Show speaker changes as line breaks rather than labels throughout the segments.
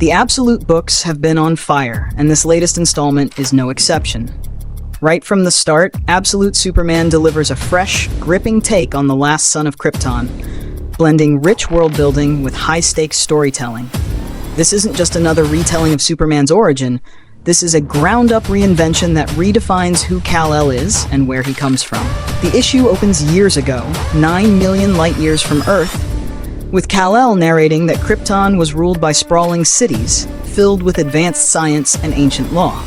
The Absolute books have been on fire, and this latest installment is no exception. Right from the start, Absolute Superman delivers a fresh, gripping take on the Last Son of Krypton, blending rich world-building with high-stakes storytelling. This isn't just another retelling of Superman's origin. This is a ground-up reinvention that redefines who Kal-El is and where he comes from. The issue opens years ago, 9 million light-years from Earth, with Kal-El narrating that Krypton was ruled by sprawling cities, filled with advanced science and ancient law.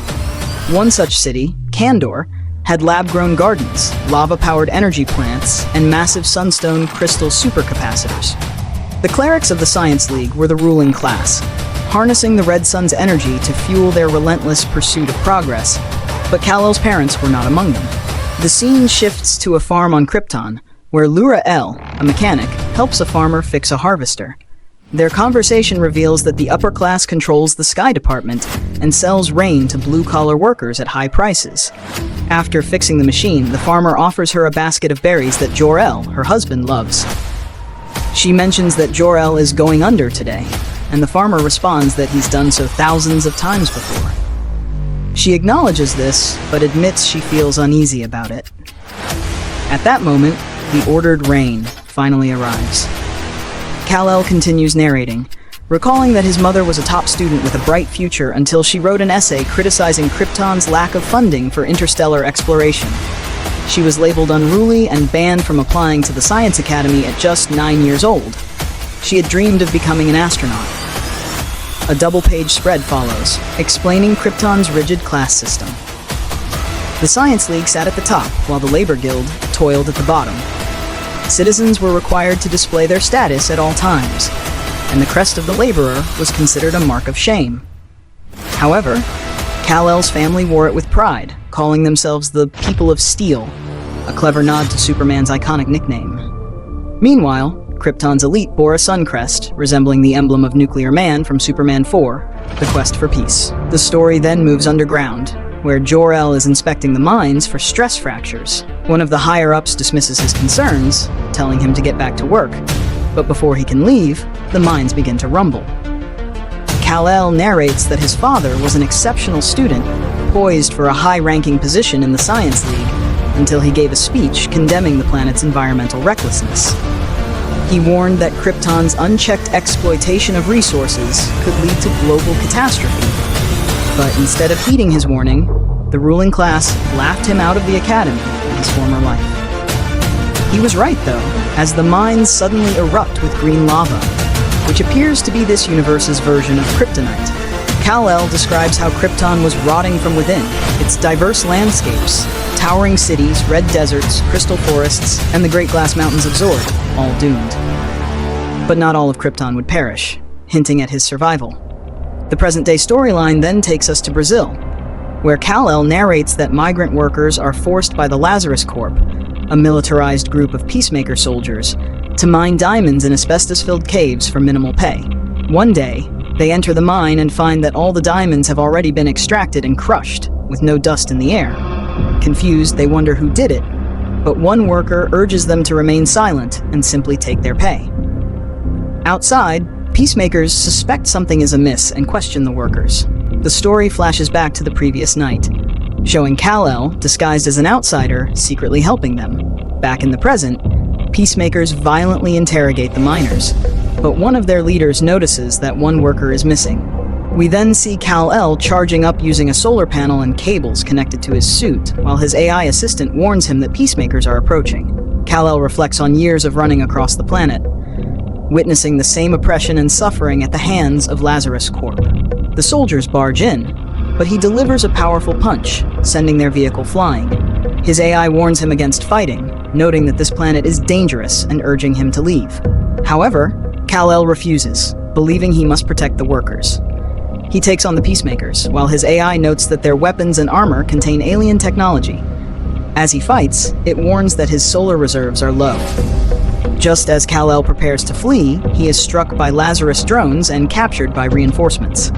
One such city, Kandor, had lab-grown gardens, lava-powered energy plants, and massive sunstone crystal supercapacitors. The clerics of the Science League were the ruling class, harnessing the Red Sun's energy to fuel their relentless pursuit of progress, but Kal-El's parents were not among them. The scene shifts to a farm on Krypton, where Lura-El, a mechanic, helps a farmer fix a harvester. Their conversation reveals that the upper class controls the Sky Department and sells rain to blue-collar workers at high prices. After fixing the machine, the farmer offers her a basket of berries that Jor-El, her husband, loves. She mentions that Jor-El is going under today, and the farmer responds that he's done so thousands of times before. She acknowledges this, but admits she feels uneasy about it. At that moment, the ordered rain finally arrives. Kal-El continues narrating, recalling that his mother was a top student with a bright future until she wrote an essay criticizing Krypton's lack of funding for interstellar exploration. She was labeled unruly and banned from applying to the Science Academy at just 9 years old. She had dreamed of becoming an astronaut. A double-page spread follows, explaining Krypton's rigid class system. The Science League sat at the top, while the Labor Guild toiled at the bottom. Citizens were required to display their status at all times, and the crest of the laborer was considered a mark of shame. However, Kal-El's family wore it with pride, calling themselves the People of Steel, a clever nod to Superman's iconic nickname. Meanwhile, Krypton's elite bore a sun crest, resembling the emblem of Nuclear Man from Superman 4, The Quest for Peace. The story then moves underground, where Jor-El is inspecting the mines for stress fractures. One of the higher-ups dismisses his concerns, telling him to get back to work. But before he can leave, the mines begin to rumble. Kal-El narrates that his father was an exceptional student, poised for a high-ranking position in the Science League, until he gave a speech condemning the planet's environmental recklessness. He warned that Krypton's unchecked exploitation of resources could lead to global catastrophe. But instead of heeding his warning, the ruling class laughed him out of the academy in his former life. He was right, though, as the mines suddenly erupt with green lava, which appears to be this universe's version of kryptonite. Kal-El describes how Krypton was rotting from within, its diverse landscapes, towering cities, red deserts, crystal forests, and the Great Glass Mountains of Zord, all doomed. But not all of Krypton would perish, hinting at his survival. The present-day storyline then takes us to Brazil, where Kal-El narrates that migrant workers are forced by the Lazarus Corp, a militarized group of peacemaker soldiers, to mine diamonds in asbestos-filled caves for minimal pay. One day, they enter the mine and find that all the diamonds have already been extracted and crushed, with no dust in the air. Confused, they wonder who did it, but one worker urges them to remain silent and simply take their pay. Outside, peacemakers suspect something is amiss and question the workers. The story flashes back to the previous night, showing Kal-El, disguised as an outsider, secretly helping them. Back in the present, peacemakers violently interrogate the miners, but one of their leaders notices that one worker is missing. We then see Kal-El charging up using a solar panel and cables connected to his suit, while his AI assistant warns him that peacemakers are approaching. Kal-El reflects on years of running across the planet, witnessing the same oppression and suffering at the hands of Lazarus Corp. The soldiers barge in, but he delivers a powerful punch, sending their vehicle flying. His AI warns him against fighting, noting that this planet is dangerous and urging him to leave. However, Kal-El refuses, believing he must protect the workers. He takes on the peacemakers, while his AI notes that their weapons and armor contain alien technology. As he fights, it warns that his solar reserves are low. Just as Kal-El prepares to flee, he is struck by Lazarus drones and captured by reinforcements.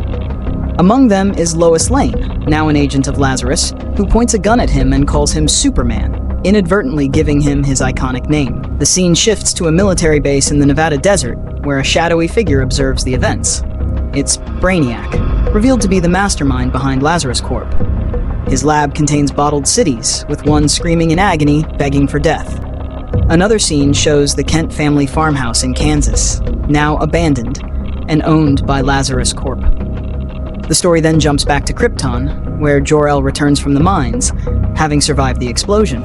Among them is Lois Lane, now an agent of Lazarus, who points a gun at him and calls him Superman, inadvertently giving him his iconic name. The scene shifts to a military base in the Nevada desert, where a shadowy figure observes the events. It's Brainiac, revealed to be the mastermind behind Lazarus Corp. His lab contains bottled cities, with one screaming in agony, begging for death. Another scene shows the Kent family farmhouse in Kansas, now abandoned and owned by Lazarus Corp. The story then jumps back to Krypton, where Jor-El returns from the mines, having survived the explosion.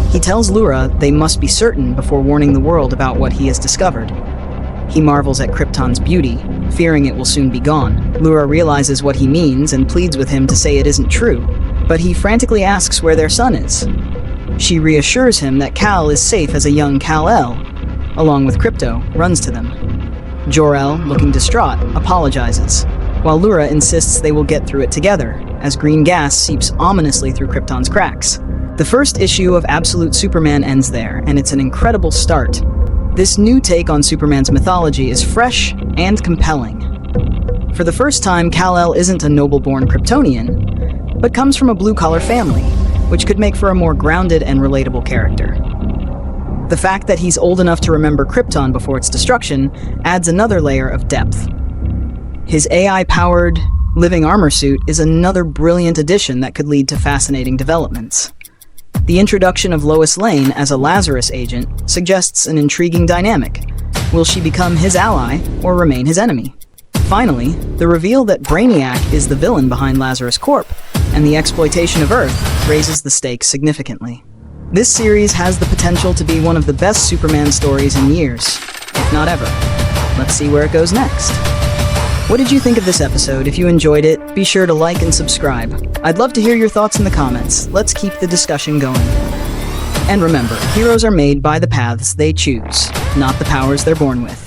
He tells Lura they must be certain before warning the world about what he has discovered. He marvels at Krypton's beauty, fearing it will soon be gone. Lura realizes what he means and pleads with him to say it isn't true, but he frantically asks where their son is. She reassures him that Kal is safe as a young Kal-El, along with Krypto, runs to them. Jor-El, looking distraught, apologizes, while Lura insists they will get through it together, as green gas seeps ominously through Krypton's cracks. The first issue of Absolute Superman ends there, and it's an incredible start. This new take on Superman's mythology is fresh and compelling. For the first time, Kal-El isn't a noble-born Kryptonian, but comes from a blue-collar family, which could make for a more grounded and relatable character. The fact that he's old enough to remember Krypton before its destruction adds another layer of depth. His AI-powered, living armor suit is another brilliant addition that could lead to fascinating developments. The introduction of Lois Lane as a Lazarus agent suggests an intriguing dynamic. Will she become his ally or remain his enemy? Finally, the reveal that Brainiac is the villain behind Lazarus Corp and the exploitation of Earth raises the stakes significantly. This series has the potential to be one of the best Superman stories in years, if not ever. Let's see where it goes next. What did you think of this episode? If you enjoyed it, be sure to like and subscribe. I'd love to hear your thoughts in the comments. Let's keep the discussion going. And remember, heroes are made by the paths they choose, not the powers they're born with.